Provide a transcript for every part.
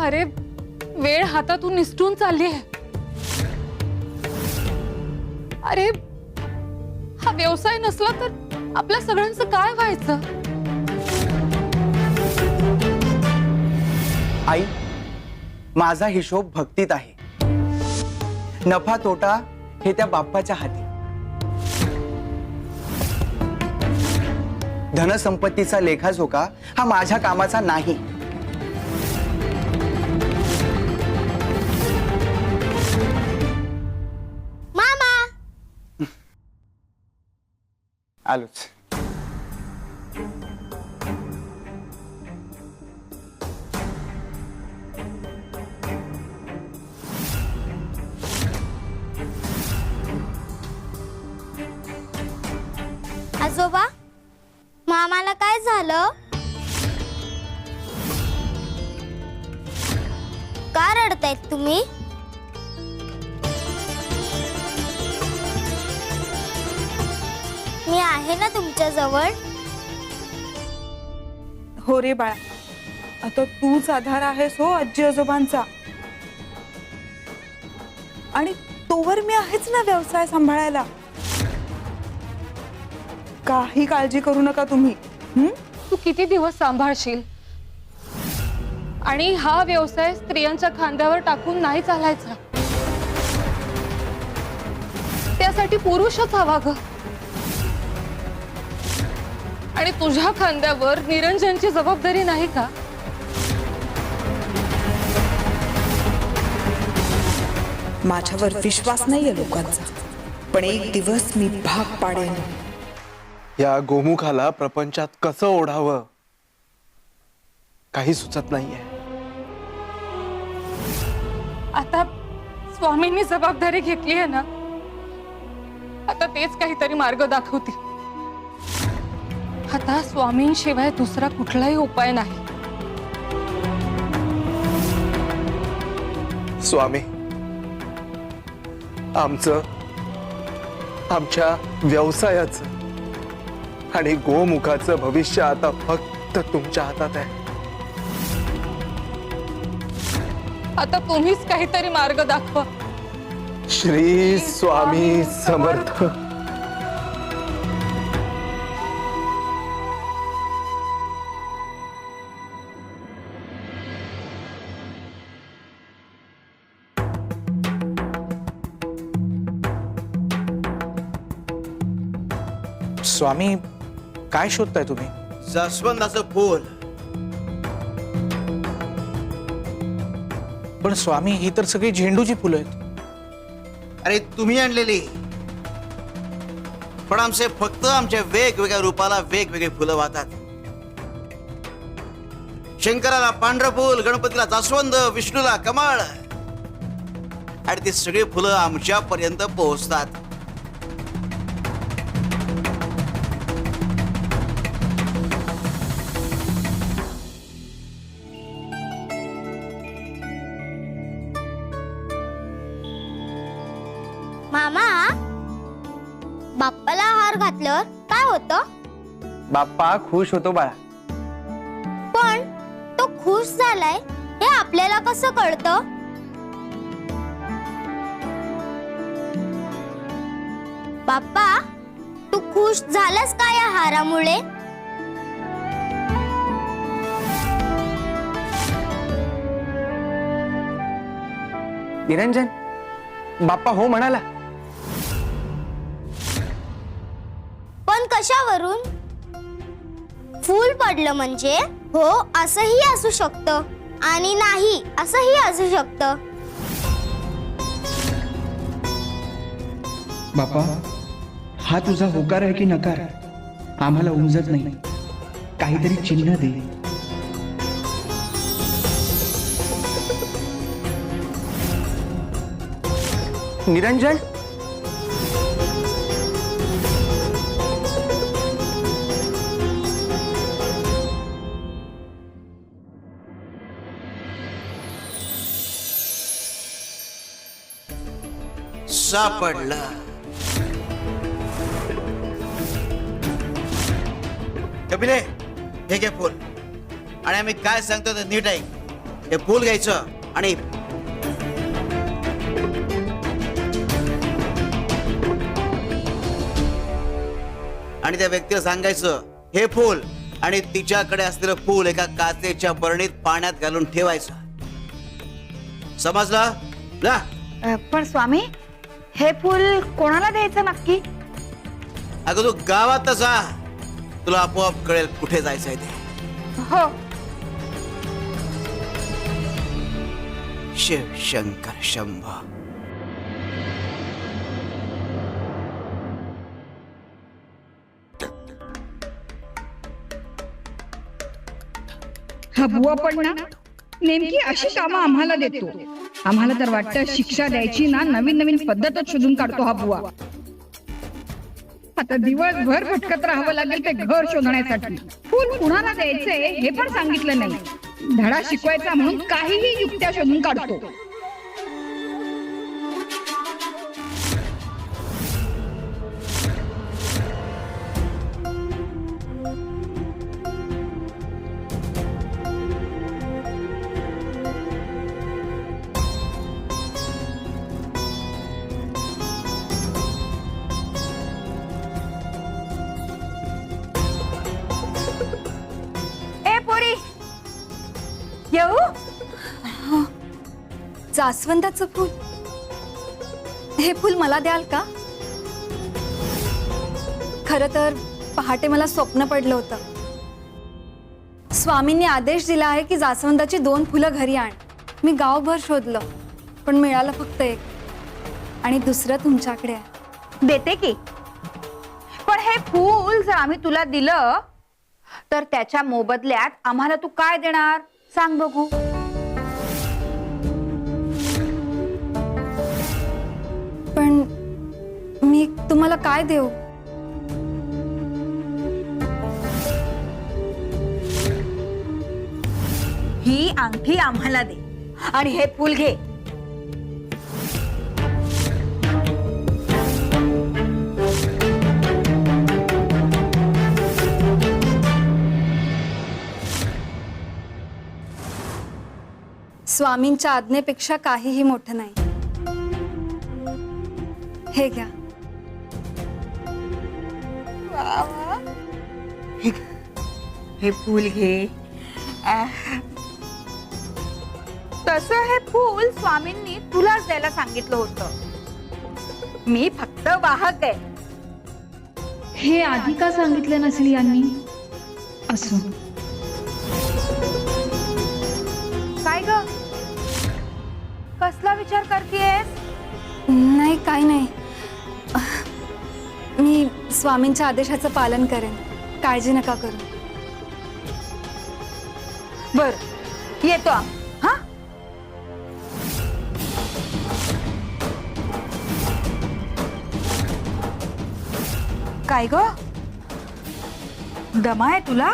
अरे वेळ हातातून निसटून चालली आहे। अरे हा व्यवसाय नसला तर आपल्या सगळ्यांचं काय व्हायचं? आई, माझा हिशोब भक्तीत आहे। नफा तोटा हे त्या बाप्पाच्या हाती। धनसंपत्तीचा लेखाजोखा हा माझ्या कामाचा नाही। मामा आलोच। आजोबा, मामाला काय झालं? का रडतायत तुम्ही? मी आहे ना तुमच्या जवळ। हो रे बाळा, आता तूच आधार आहेस हो आजी आजोबांचा। आणि तोवर मी आहेच ना व्यवसाय सांभाळायला। काही काळजी करू नका तुम्ही। तू किती दिवस सांभाळशील? आणि हा व्यवसाय स्त्रियांच्या खांद्यावर टाकून नाही चालायचा। त्यासाठी पुरुषच हवा ग। आणि तुझ्या खांद्यावर निरंजनची जबाबदारी नाही का? माझ्यावर विश्वास नाहीये लोकांचा, पण एक दिवस मी भाग पाडेन। या गोमुखाला प्रपंचात कसं ओढावं काही सुचत नाहीये। आता स्वामींनी जबाबदारी घेतली आहे ना, आता तेच काहीतरी मार्ग दाखवतील। आता स्वामींशिवाय दुसरा कुठलाही उपाय नाही। स्वामी, आमच्या व्यवसायाचं आणि गोमुखाचं भविष्य आता फक्त तुमच्या हातात आहे। आता तुम्हीच काहीतरी मार्ग दाखवा। श्री स्वामी समर्थ। स्वामी, काय शोधताय तुम्ही? जास्वंदाचं फूल। पण स्वामी, ही तर सगळी झेंडूची फुलं आहेत। अरे तुम्ही आणलेली, पण आमचे फक्त आमच्या वेगवेगळ्या रूपाला वेगवेगळे फुलं वाहतात। शंकराला पांढरं फूल, गणपतीला जास्वंद, विष्णूला कमळ, आणि ती सगळी फुलं आमच्यापर्यंत पोहोचतात। मामा, बाप्पाला हार घातल्यावर काय होतं? बाप्पा खुश होतो बाळा। पण तो खुश झालाय हे आपल्याला कसं कळतं? बाप्पा, तू खुश झालास का या हारामुळे? निरंजन, बाप्पा हो म्हणाला। पण कशावरून? फूल पडलं म्हणजे हो असंही असू शकतं आणि नाही असंही असू शकतं। बापा, हा तुझा होकार आहे की नकार आम्हाला उमजत नाही। काहीतरी चिन्ह दे। निरंजन, सापडलं। कपिले, हे घे फुल, आणि आम्ही काय सांगतो ते नीट ऐक। हे फूल घ्यायचं आणि त्या व्यक्तीला सांगायचं हे फूल आणि तिच्याकडे असलेलं फूल एका काचेच्या बरणीत पाण्यात घालून ठेवायचं. समजलं ना? पण स्वामी हे फूल कोणाला द्यायचं नक्की? अगं तू गावात जा, तुला आपोआप कळेल कुठे जायचंय ते. हो. शिव शंकर शंभो. हा बुवा पण ना नेमकी अशी कामं आम्हाला देतो. आम्हाला तर वाटतं शिक्षा द्यायची ना नवीन नवीन पद्धतच शोधून काढतो हा बुवा. आता दिवसभर भटकत राहावं लागेल ते घर शोधण्यासाठी. फुल कुणाला द्यायचंय हे पण सांगितलं नाही. धडा शिकवायचा म्हणून काहीही युक्त्या शोधून काढतो. येऊ. जास्वंदाचं फूल, हे फूल मला द्याल का? खरं तर पहाटे मला स्वप्न पडलं होतं. स्वामींनी आदेश दिला आहे की जास्वंदाची 2 फुलं घरी आण. मी गावभर शोधलं पण मिळालं फक्त एक आणि दुसरं तुमच्याकडे आहे. देते की. पण हे फूल जर आम्ही तुला दिलं तर त्याच्या मोबदल्यात आम्हाला तू काय देणार सांग बघू. पण मी तुम्हाला काय देऊ? ही अंगठी आम्हाला दे आणि हे फूल घे. स्वामींच्या आज्ञेपेक्षा काहीही मोठं नाही. हे घ्या. हे फूल घे. तसं हे फूल स्वामींनी तुलाच द्यायला सांगितलं होतं. मी फक्त वाहक आहे. हे आधी का सांगितलं नसेल यांनी? असो. काय ग कसला विचार करतेस? नाही, काही नाही. मी स्वामींच्या आदेशाचं पालन करेन. काळजी नका करू. बर येतो. हा काय ग दमा आहे तुला?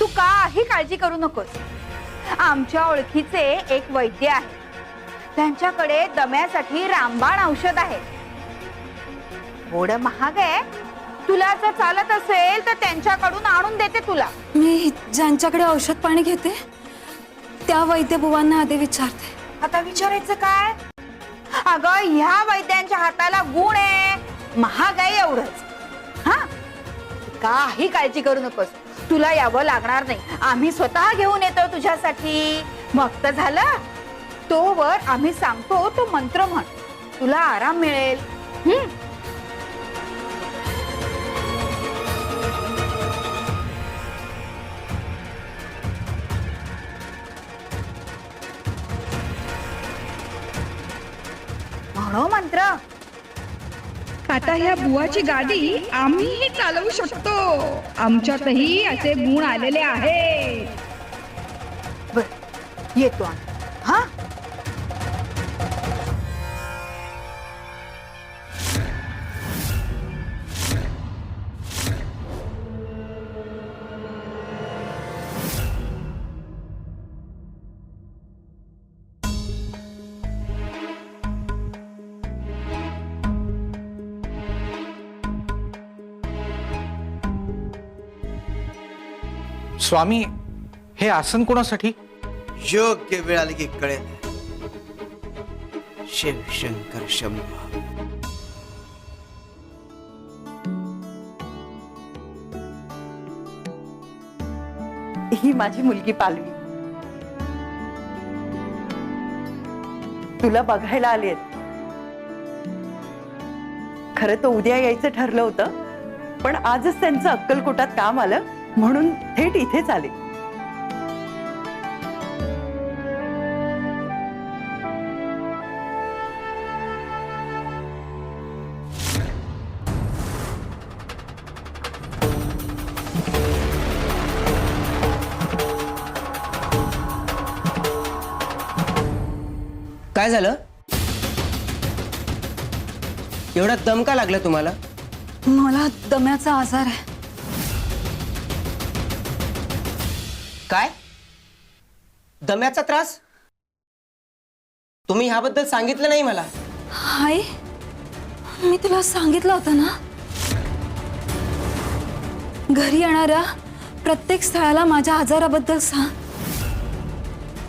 तू काही काळजी करू नकोस. आमच्या ओळखीचे एक वैद्य आहे. त्यांच्याकडे दम्यासाठी रामबाण औषध आहे. थोडं महाग आहे. तुला जर चालत असेल तर त्यांच्याकडून आणून देते तुला. मी ज्यांच्याकडे औषध पाणी घेते त्या वैद्य बुवांना आधी विचारते. आता विचारायचं काय? अगं ह्या वैद्यांच्या हाताला गुण आहे. महाग आहे एवढंच. हा काही काळजी करू नकोस. तुला यावं लागणार नाही. आम्ही स्वतः घेऊन येतो तुझ्यासाठी. मग तर झालं. तोवर आम्ही सांगतो तो मंत्र म्हण. तुला आराम मिळेल. म्हणो मंत्र. आता ह्या बुवाची गादी आम्हीही चालवू शकतो. आमच्यातही असे गुण आलेले आहेत. बर येतो आम्ही. हा स्वामी, हे आसन कोणासाठी? योग्य वेळ आली की कळेल. शिवशंकर शंभो. ही माझी मुलगी पालवी. तुला बघायला आलेत. खरं तर उद्या यायचं ठरलं होतं, पण आजच त्यांचं अक्कलकोटात काम आलं म्हणून थेट इथेच आले. काय झालं? एवढा दम का लागला तुम्हाला? मला दम्याचा आजार आहे. काय? दम्याचा त्रास? तुम्ही ह्याबद्दल सांगितलं नाही मला. आई, मी तुला सांगितलं होतं ना, घरी येणाऱ्या प्रत्येक स्थळाला माझ्या आजाराबद्दल सांग.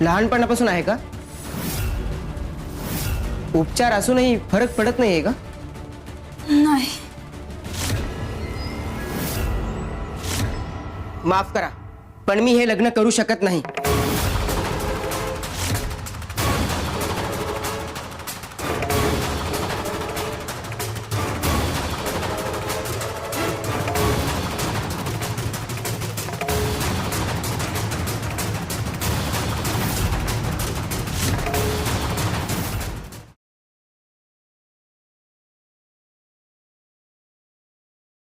लहानपणापासून आहे का? उपचार असूनही फरक पडत नाहीये का? नाही. माफ करा, पण मी हे लग्न करू शकत नाही.